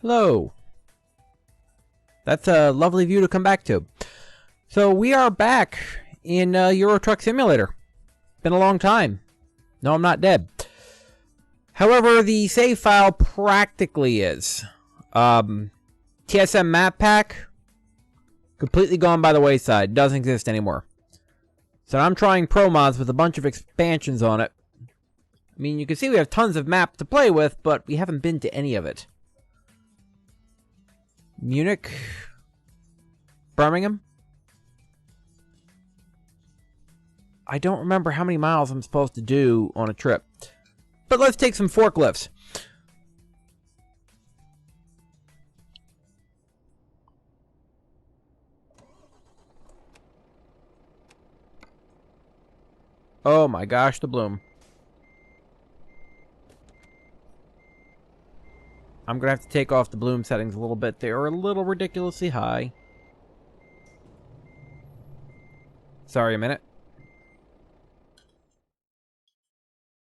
Hello. That's a lovely view to come back to. So we are back in Euro Truck Simulator. Been a long time. No, I'm not dead. However, the save file practically is. TSM map pack, completely gone by the wayside. Doesn't exist anymore. So I'm trying ProMods with a bunch of expansions on it. I mean, you can see we have tons of map to play with, but we haven't been to any of it. Munich, Birmingham. I don't remember how many miles I'm supposed to do on a trip. But let's take some forklifts. Oh my gosh, the bloom. I'm going to have to take off the bloom settings a little bit. They are a little ridiculously high. Sorry, a minute.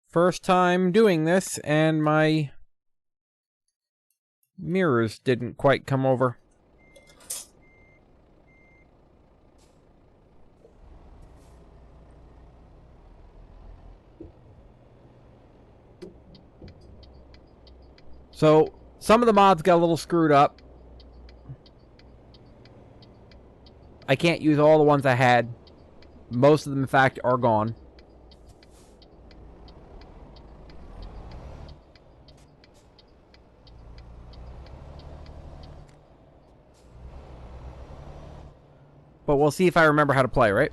First time doing this, and my mirrors didn't quite come over. So, some of the mods got a little screwed up. I can't use all the ones I had. Most of them, in fact, are gone. But we'll see if I remember how to play, right?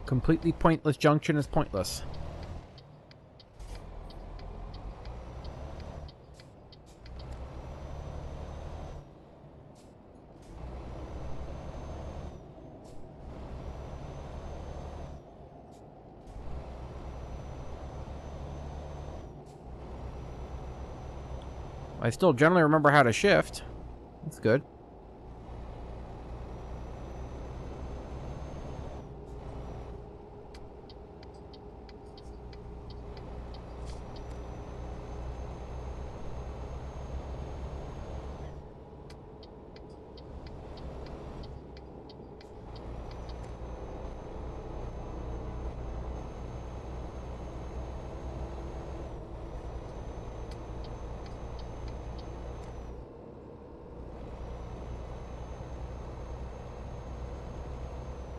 Completely pointless junction is pointless. I still generally remember how to shift. That's good.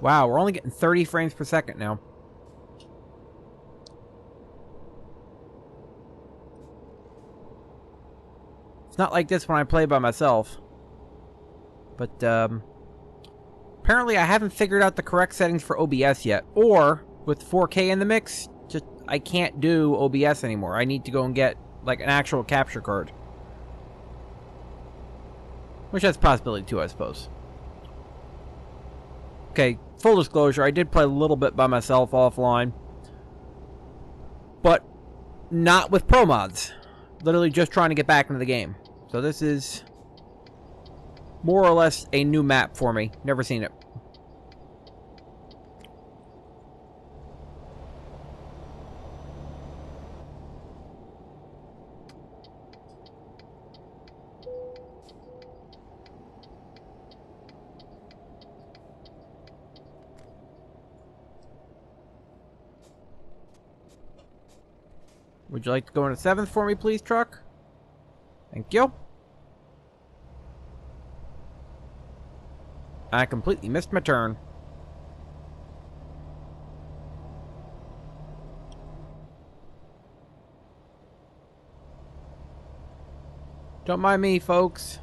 Wow, we're only getting 30 frames per second now. It's not like this when I play by myself. But, apparently I haven't figured out the correct settings for OBS yet. Or, with 4K in the mix, just I can't do OBS anymore. I need to go and get, like, an actual capture card. Which has a possibility too, I suppose. Okay, full disclosure, I did play a little bit by myself offline. But not with ProMods. Literally just trying to get back into the game. So this is more or less a new map for me. Never seen it. Would you like to go into 7th for me, please, truck? Thank you. I completely missed my turn. Don't mind me, folks.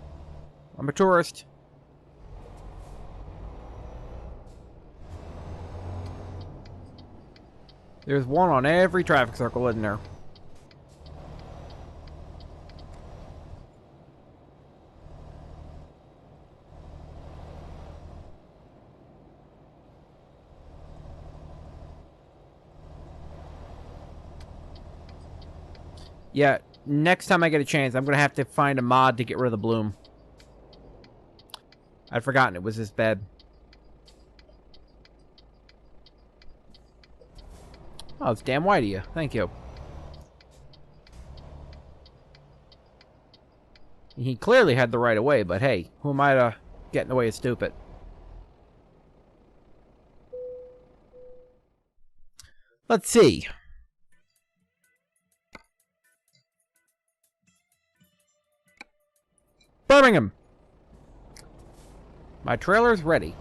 I'm a tourist. There's one on every traffic circle, isn't there? Yeah, next time I get a chance, I'm going to have to find a mod to get rid of the bloom. I'd forgotten it was this bad. Oh, it's damn white of you. Thank you. He clearly had the right of way, but hey, who am I to get in the way of stupid? Let's see. Birmingham! My trailer's ready.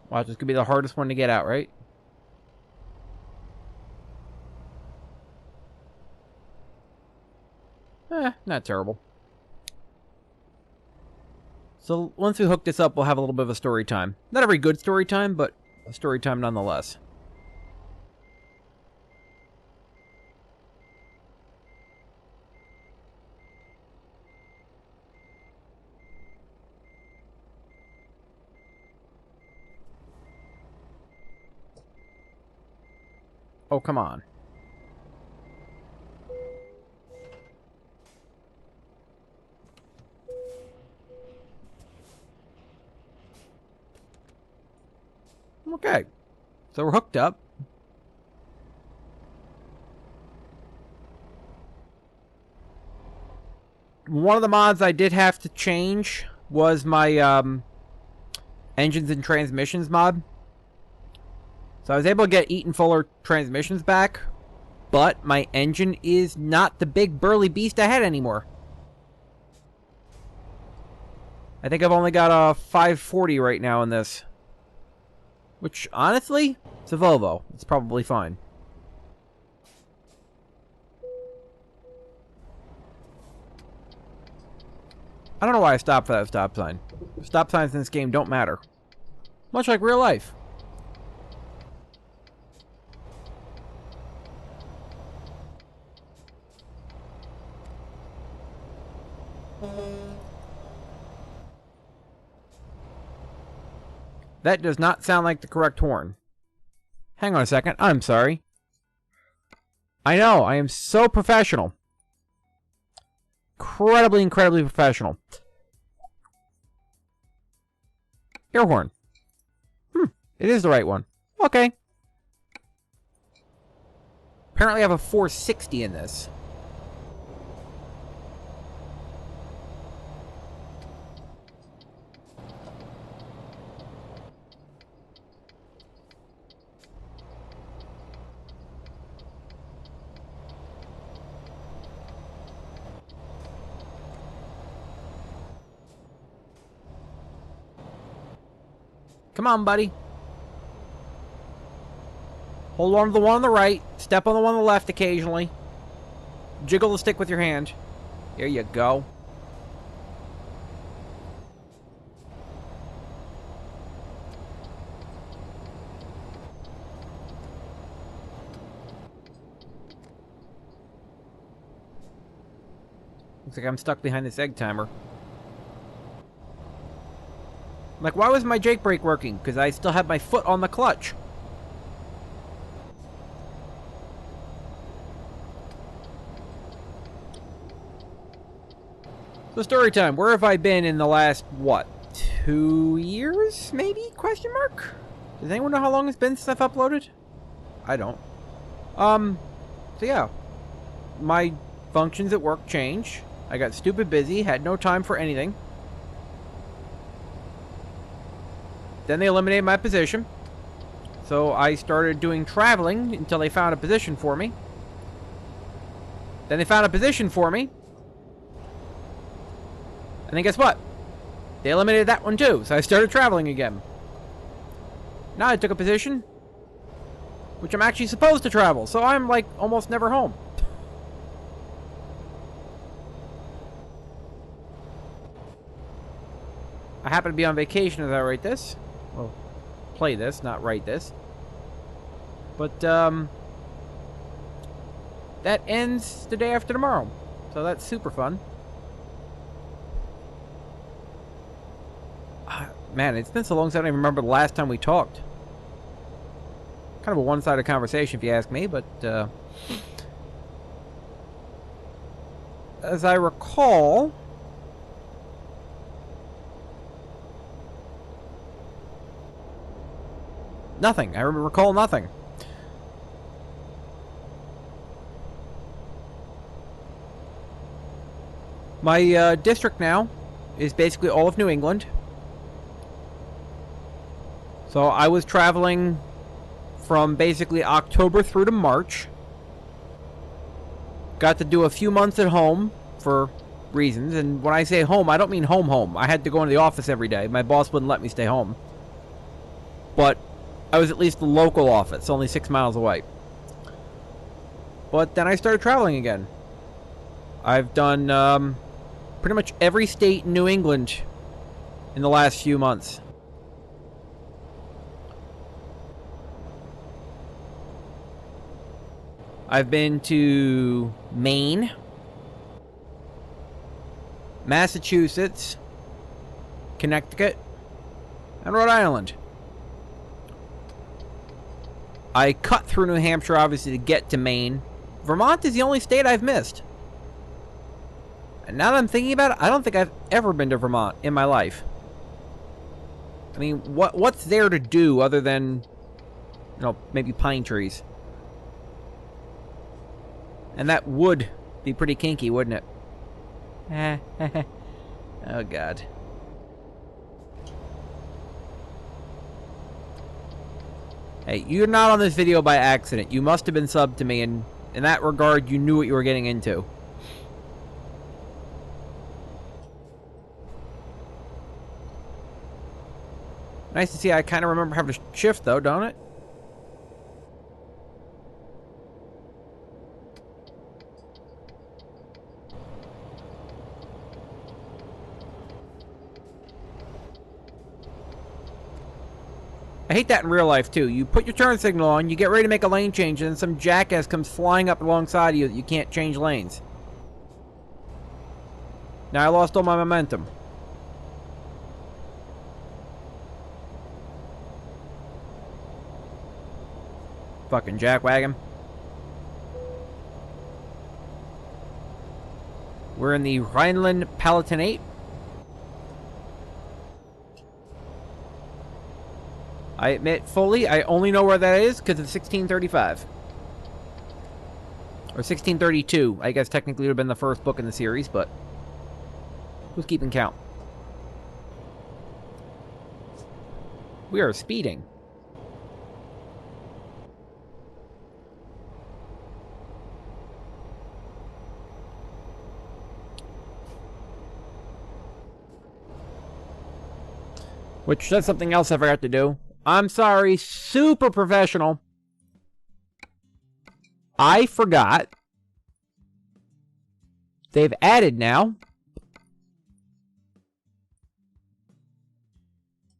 Watch, this could be the hardest one to get out, right? Not terrible. So once we hook this up, we'll have a little bit of a story time. Not a very good story time, but a story time nonetheless. Oh, come on. Okay. So we're hooked up. One of the mods I did have to change was my engines and transmissions mod. So I was able to get Eaton Fuller transmissions back, but my engine is not the big burly beast I had anymore. I think I've only got a 540 right now in this. Which, honestly, it's a Volvo. It's probably fine. I don't know why I stopped for that stop sign. Stop signs in this game don't matter. Much like real life. That does not sound like the correct horn. Hang on a second. I'm sorry. I know. I am so professional. Incredibly professional. Air horn. It is the right one. Okay. Apparently I have a 460 in this. Come on, buddy. Hold on to the one on the right. Step on the one on the left occasionally. Jiggle the stick with your hand. There you go. Looks like I'm stuck behind this egg timer. Like, why was my Jake brake working? Because I still had my foot on the clutch. So story time. Where have I been in the last, what, 2 years, maybe? Question mark? Does anyone know how long it's been since I've uploaded? I don't. So yeah. My functions at work changed. I got stupid busy, had no time for anything. Then they eliminated my position. So I started doing traveling until they found a position for me. Then they found a position for me. And then guess what? They eliminated that one too. So I started traveling again. Now I took a position which I'm actually supposed to travel. So I'm like almost never home. I happen to be on vacation as I write this. Well, play this, not write this. But, that ends the day after tomorrow. So that's super fun. Man, it's been so long since I don't even remember the last time we talked. Kind of a one-sided conversation if you ask me, but, as I recall... Nothing. I recall nothing. My district now is basically all of New England. So I was traveling from basically October through to March. Got to do a few months at home for reasons. And when I say home, I don't mean home. I had to go into the office every day. My boss wouldn't let me stay home. But I was at least the local office, only 6 miles away. But then I started traveling again. I've done pretty much every state in New England in the last few months. I've been to Maine, Massachusetts, Connecticut, and Rhode Island. I cut through New Hampshire, obviously, to get to Maine. Vermont is the only state I've missed. And now that I'm thinking about it, I don't think I've ever been to Vermont in my life. I mean, what's there to do other than, you know, maybe pine trees? And that would be pretty kinky, wouldn't it? Oh, God. Hey, you're not on this video by accident. You must have been subbed to me, and in that regard, you knew what you were getting into. Nice to see. I kind of remember having to shift, though, don't it? I hate that in real life, too. You put your turn signal on, you get ready to make a lane change, and then some jackass comes flying up alongside of you that you can't change lanes. Now I lost all my momentum. Fucking jackwagon. We're in the Rhineland-Palatinate. I admit fully, I only know where that is because of 1635. Or 1632. I guess technically it would have been the first book in the series, but who's keeping count? We are speeding. Which, that's something else I forgot to do. I'm sorry, super professional. I forgot. They've added now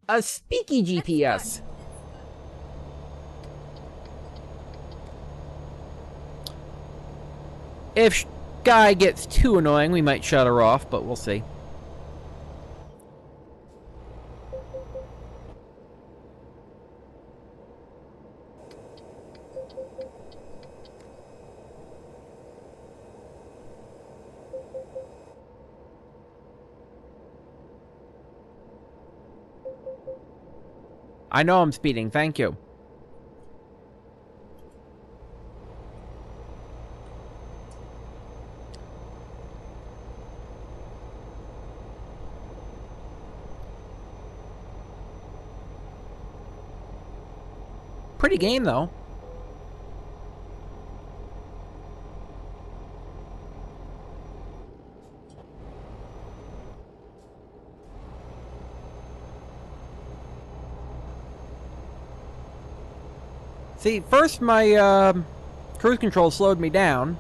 a speaky GPS. If Sky gets too annoying, we might shut her off, but we'll see. I know I'm speeding, thank you. Pretty game, though. See, first my cruise control slowed me down.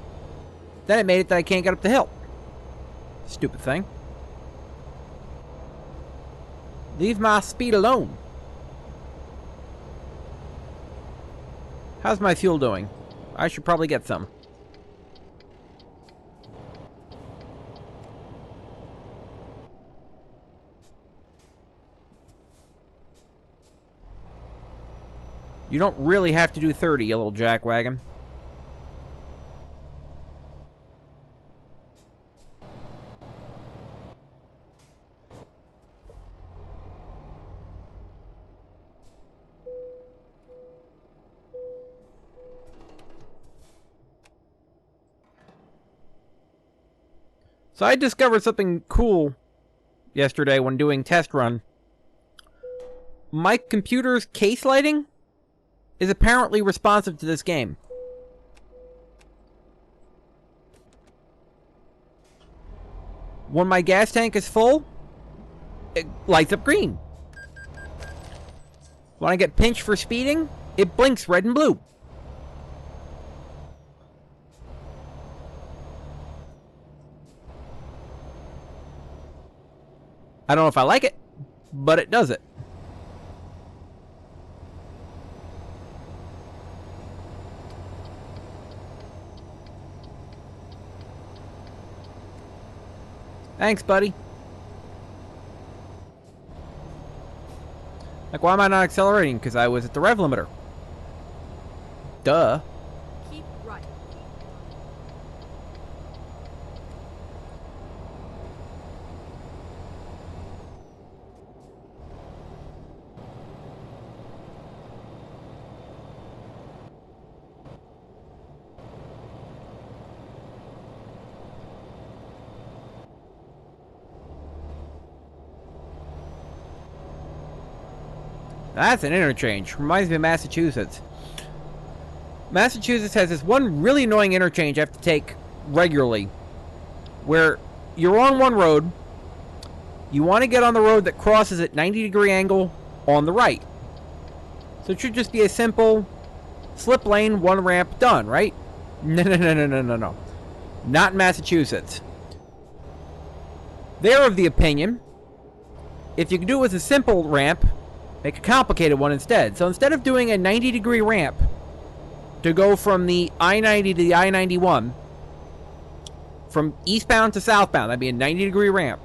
Then it made it that I can't get up the hill. Stupid thing. Leave my speed alone. How's my fuel doing? I should probably get some. You don't really have to do 30, you little jackwagon. So I discovered something cool yesterday when doing test run. My computer's case lighting is apparently responsive to this game. When my gas tank is full, it lights up green. When I get pinched for speeding, it blinks red and blue. I don't know if I like it, but it does it. Thanks, buddy. Like, why am I not accelerating? Because I was at the rev limiter. Duh. Keep right. That's an interchange. Reminds me of Massachusetts. Massachusetts has this one really annoying interchange I have to take regularly, where you're on one road, you want to get on the road that crosses at 90-degree angle on the right. So it should just be a simple slip lane, one ramp, done, right? No. Not in Massachusetts. They're of the opinion, if you can do it with a simple ramp, make a complicated one instead. So instead of doing a 90-degree ramp to go from the I-90 to the I-91, from eastbound to southbound, that'd be a 90-degree ramp,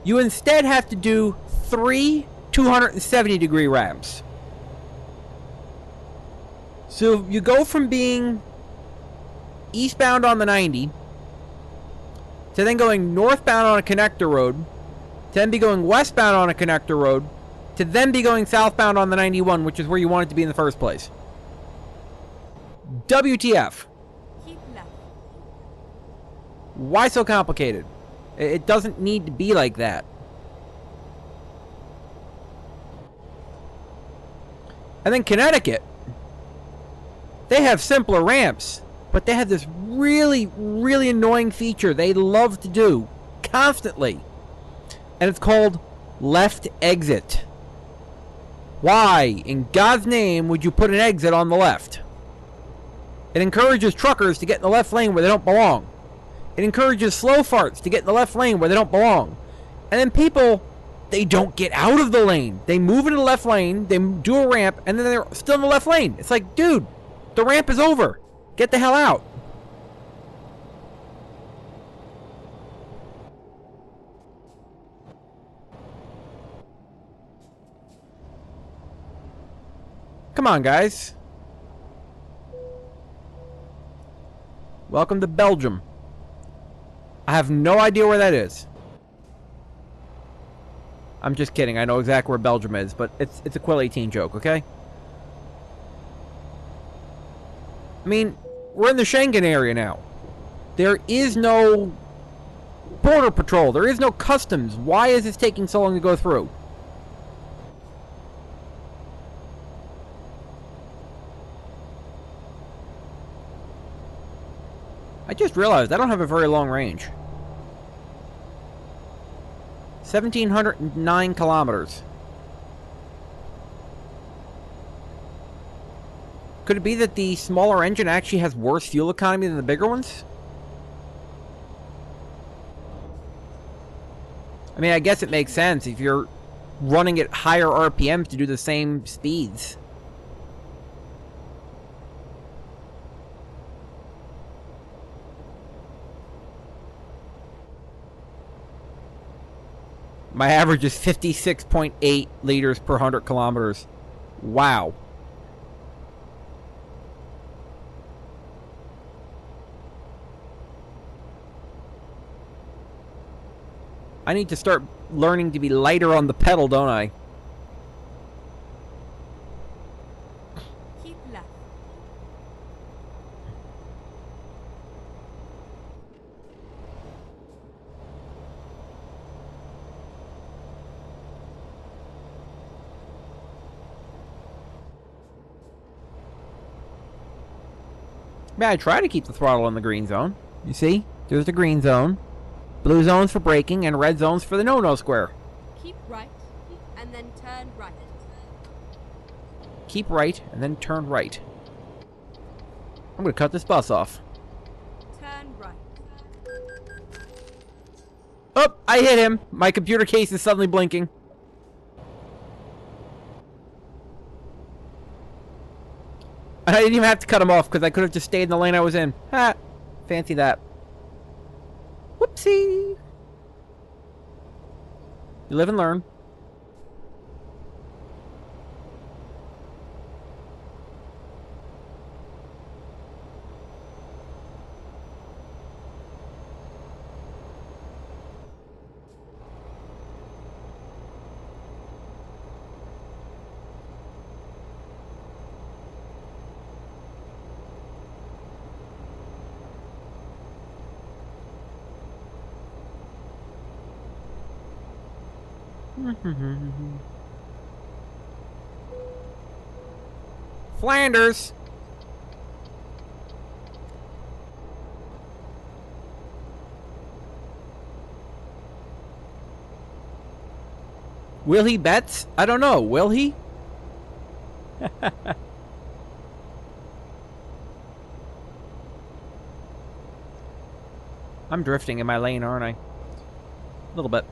you instead have to do 3 270-degree ramps. So you go from being eastbound on the 90 to then going northbound on a connector road, to then be going westbound on a connector road, to then be going southbound on the 91, which is where you wanted to be in the first place. WTF. Keep left. Why so complicated? It doesn't need to be like that. And then Connecticut, they have simpler ramps, but they have this really, really annoying feature they love to do constantly. And it's called left exit. Why, in God's name, would you put an exit on the left? It encourages truckers to get in the left lane where they don't belong. It encourages slow farts to get in the left lane where they don't belong. And then people, they don't get out of the lane. They move into the left lane, they do a ramp, and then they're still in the left lane. It's like, dude, the ramp is over. Get the hell out. Come on, guys. Welcome to Belgium. I have no idea where that is. I'm just kidding. I know exactly where Belgium is, but it's a Quill 18 joke, okay? I mean, we're in the Schengen area now. There is no border patrol. There is no customs. Why is this taking so long to go through? I just realized I don't have a very long range. 1,709 kilometers. Could it be that the smaller engine actually has worse fuel economy than the bigger ones? I mean, I guess it makes sense if you're running at higher RPMs to do the same speeds. My average is 56.8 liters per 100 kilometers. Wow. I need to start learning to be lighter on the pedal, don't I? Keep left. Yeah, I try to keep the throttle in the green zone. You see? There's the green zone. Blue zone's for braking, and red zone's for the no-no square. Keep right, and then turn right. Keep right, and then turn right. I'm gonna cut this bus off. Turn right. Oh, I hit him. My computer case is suddenly blinking. I didn't even have to cut him off because I could have just stayed in the lane I was in. Ha! Fancy that. Whoopsie! You live and learn. Flanders! Will he bets? I don't know. Will he? I'm drifting in my lane, aren't I? A little bit.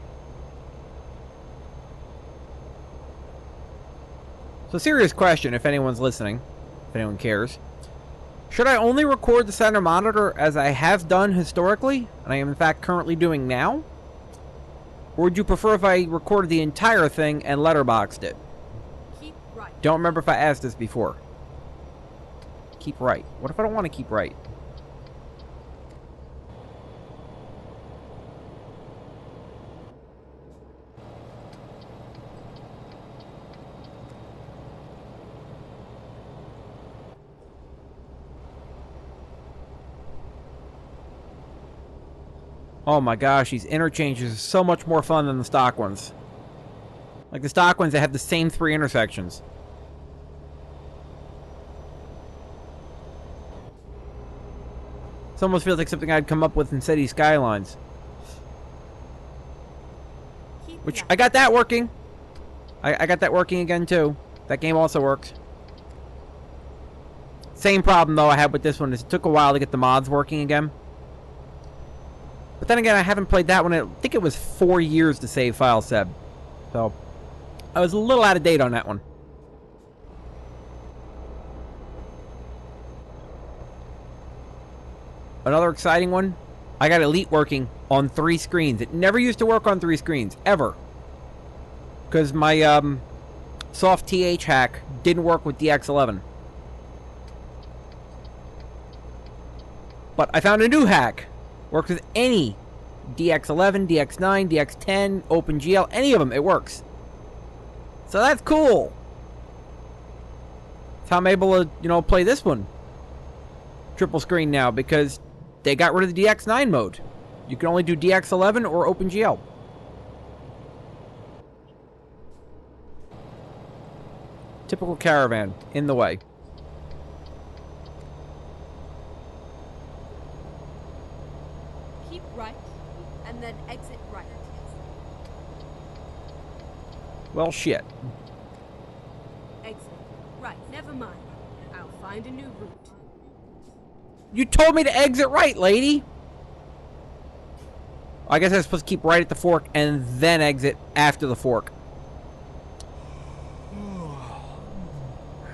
So, serious question, if anyone's listening, if anyone cares. Should I only record the center monitor as I have done historically, and I am in fact currently doing now? Or would you prefer if I recorded the entire thing and letterboxed it? Keep right. Don't remember if I asked this before. Keep right. What if I don't want to keep right? Oh my gosh, these interchanges are so much more fun than the stock ones. Like the stock ones, they have the same 3 intersections. This almost feels like something I'd come up with in City Skylines. Keep Which, left. I got that working. I got that working again too. That game also works. Same problem though I had with this one is it took a while to get the mods working again. But then again, I haven't played that one. I think it was 4 years to save file Seb. So, I was a little out of date on that one. Another exciting one. I got Elite working on 3 screens. It never used to work on 3 screens, ever. Because my soft TH hack didn't work with DX11. But I found a new hack. Works with any DX11, DX9, DX10, OpenGL, any of them, it works. So that's cool. That's how I'm able to, you know, play this one triple screen now, because they got rid of the DX9 mode. You can only do DX11 or OpenGL. Typical caravan, in the way. Keep right, and then exit right. Well, shit. Exit right. Never mind. I'll find a new route. You told me to exit right, lady! I guess I was supposed to keep right at the fork and then exit after the fork.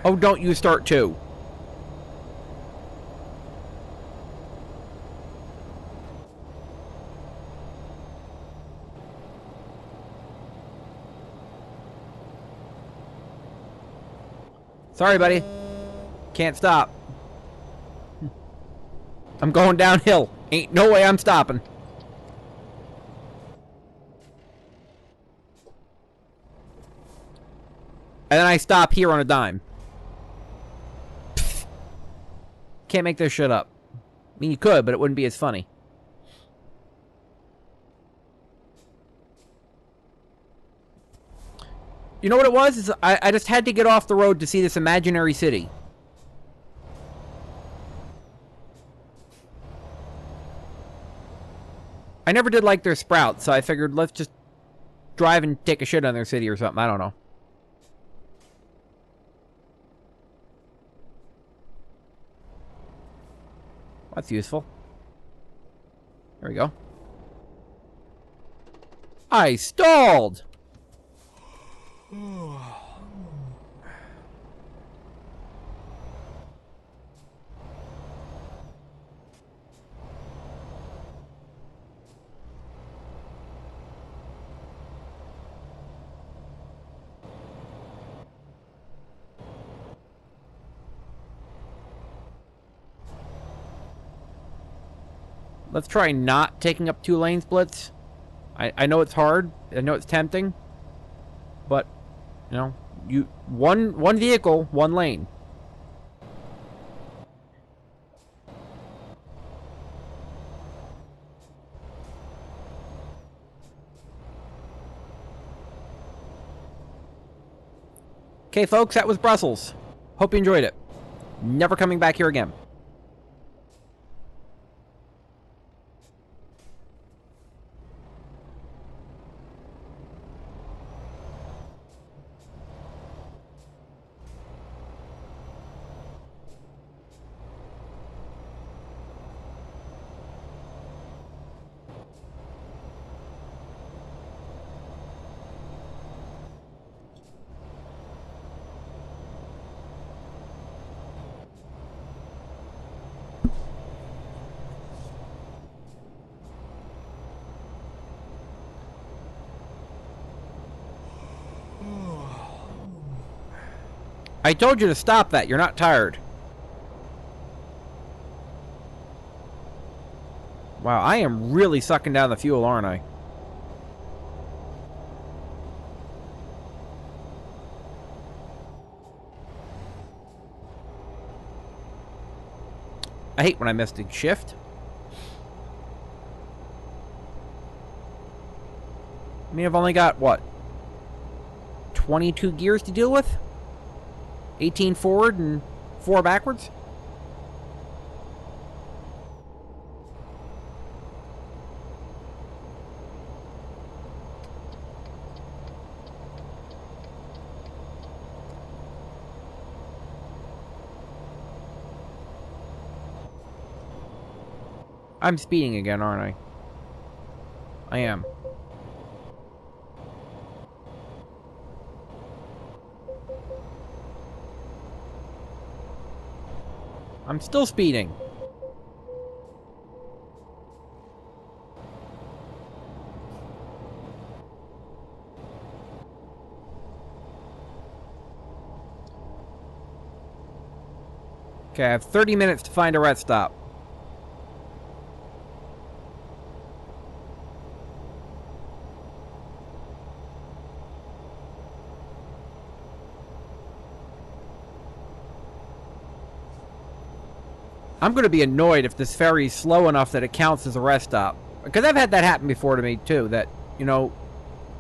Oh, don't you start too. Sorry, buddy. Can't stop. I'm going downhill. Ain't no way I'm stopping. And then I stop here on a dime. Pfft. Can't make this shit up. I mean, you could, but it wouldn't be as funny. You know what it was? Is I just had to get off the road to see this imaginary city. I never did like their sprouts, so I figured let's just drive and take a shit on their city or something. I don't know. That's useful. There we go. I stalled! Let's try not taking up 2 lane splits. I know it's hard. I know it's tempting. But, you know, one vehicle, 1 lane. Okay, folks, that was Brussels. Hope you enjoyed it. Never coming back here again. I told you to stop that. You're not tired. Wow, I am really sucking down the fuel, aren't I? I hate when I miss the shift. I mean, I've only got, what, 22 gears to deal with? 18 forward and 4 backwards? I'm speeding again, aren't I? I am. I'm still speeding. Okay, I have 30 minutes to find a rest stop. I'm going to be annoyed if this ferry's slow enough that it counts as a rest stop. Because I've had that happen before to me, too. That, you know,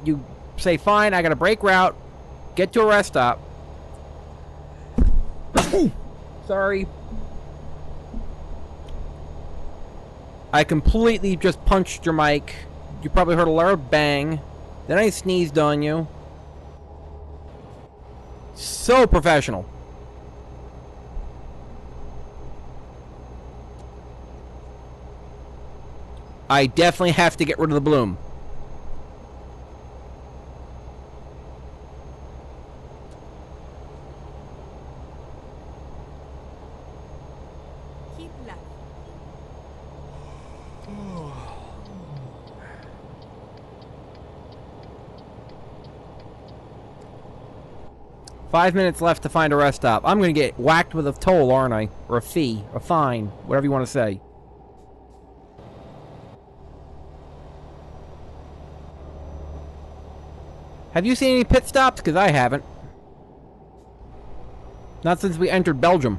you say, fine, I got to break route, get to a rest stop. Sorry. I completely just punched your mic. You probably heard a loud bang. Then I sneezed on you. So professional. I definitely have to get rid of the bloom. Keep left. Five minutes left to find a rest stop. I'm going to get whacked with a toll, aren't I? Or a fee, a fine, whatever you want to say. Have you seen any pit stops? Because I haven't. Not since we entered Belgium.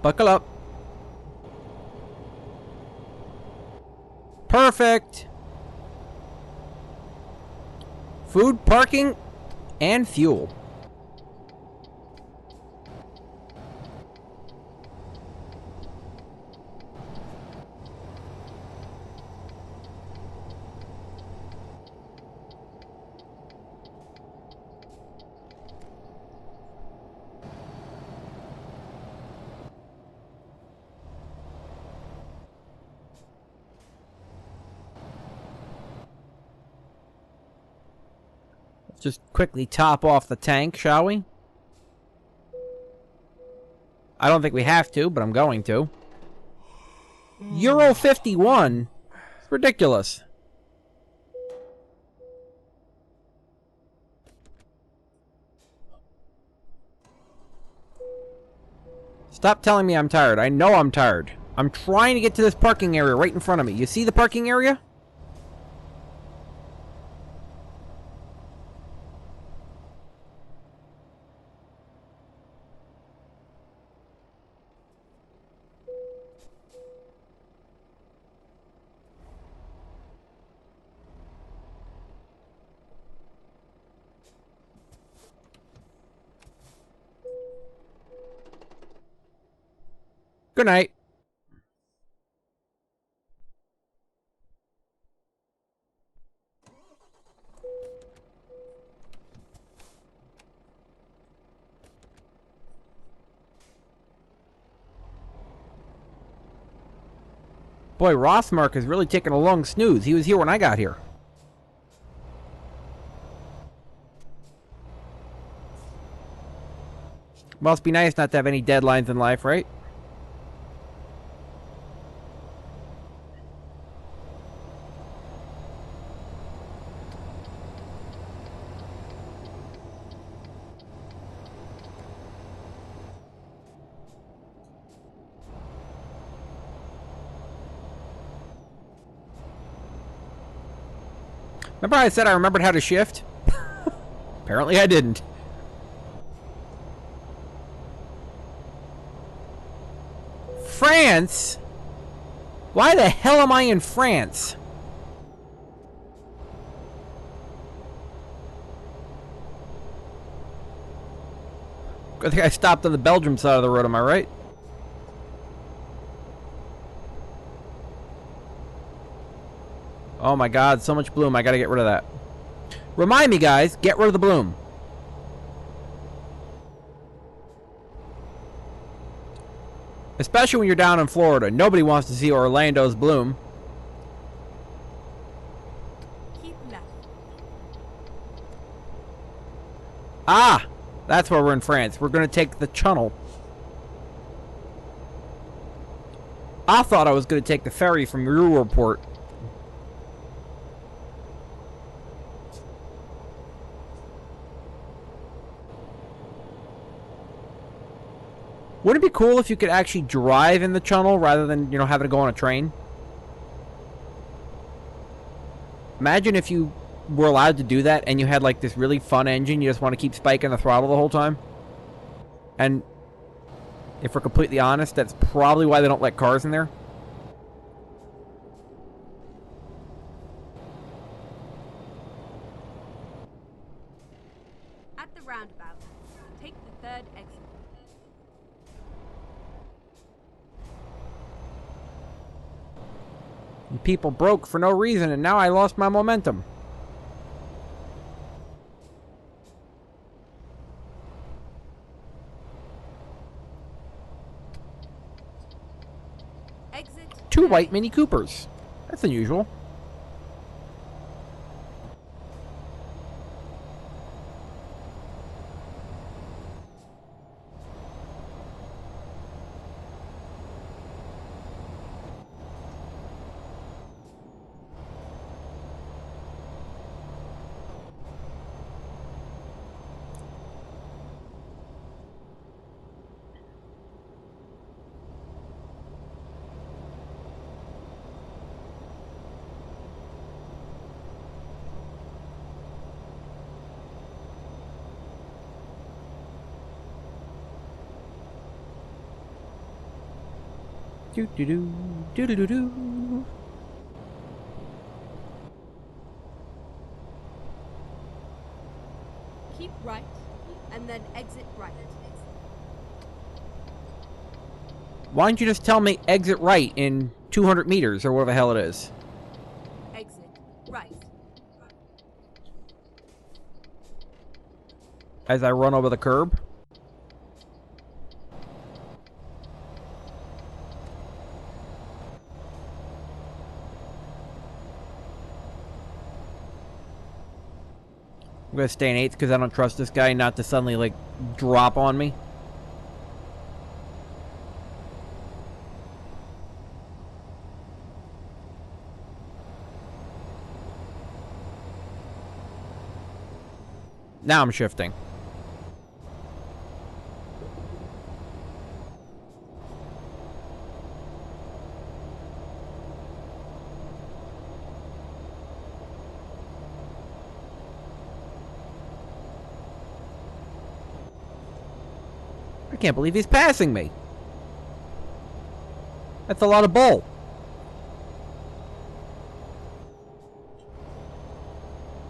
Buckle up. Perfect. Food, parking, and fuel. Just quickly top off the tank, shall we? I don't think we have to, but I'm going to. Euro 51? It's ridiculous. Stop telling me I'm tired. I know I'm tired. I'm trying to get to this parking area right in front of me. You see the parking area? Good night. Boy, RusMap is really taking a long snooze. He was here when I got here. Must be nice not to have any deadlines in life, right? Remember I said I remembered how to shift? Apparently I didn't. France? Why the hell am I in France? I think I stopped on the Belgium side of the road, am I right? Oh my god, so much bloom. I gotta get rid of that. Remind me, guys, get rid of the bloom. Especially when you're down in Florida. Nobody wants to see Orlando's bloom. Keep left. Ah! That's where we're in France. We're gonna take the tunnel. I thought I was gonna take the ferry from Europort. Wouldn't it be cool if you could actually drive in the tunnel rather than, you know, having to go on a train? Imagine if you were allowed to do that and you had like this really fun engine, you just want to keep spiking the throttle the whole time. And if we're completely honest, that's probably why they don't let cars in there. At the roundabout, take the third exit. You people broke for no reason and now I lost my momentum. Exit. Two white Mini Coopers. That's unusual. Do-do-do, do-do-do-do. Keep right, and then exit right. Why don't you just tell me exit right in 200 meters or whatever the hell it is? Exit right. As I run over the curb? I'm gonna stay in 8th because I don't trust this guy not to suddenly, like, drop on me. Now I'm shifting. I can't believe he's passing me. That's a lot of bull.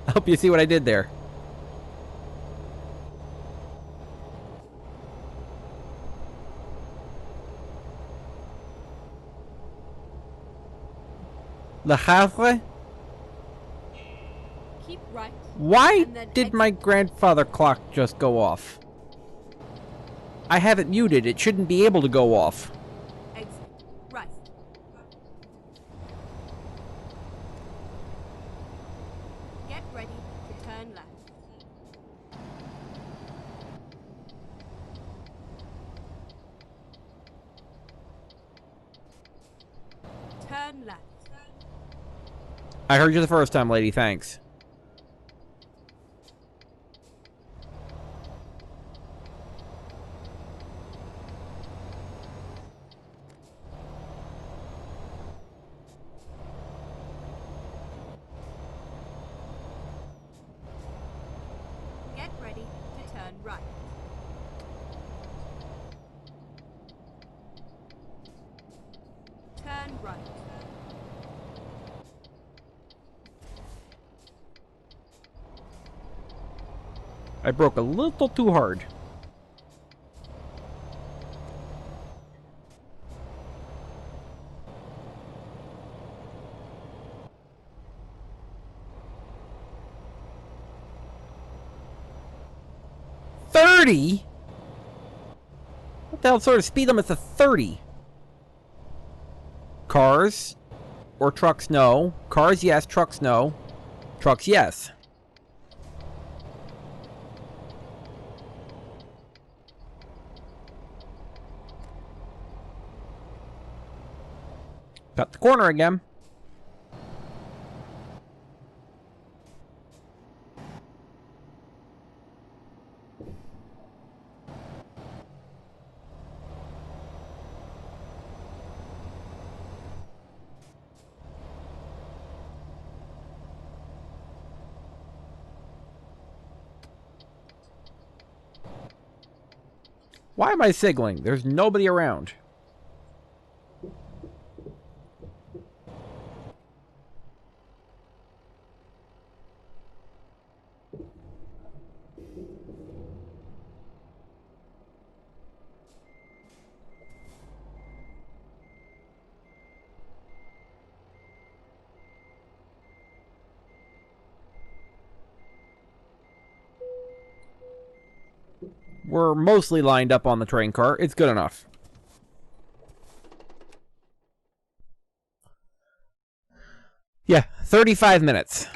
I hope you see what I did there. Le Havre? Keep right. Why And then did my grandfather clock just go off? I have it muted. It shouldn't be able to go off. Exit. Right. Get ready to turn left. Turn left. I heard you the first time, lady. Thanks. Get ready to turn right. Turn right. I broke a little too hard. $30? What the hell sort of speed limit's a 30? Cars or trucks, no. Cars, yes. Trucks, no. Trucks, yes. Got the corner again. Why am I signaling? There's nobody around. We're mostly lined up on the train car. It's good enough. Yeah, 35 minutes.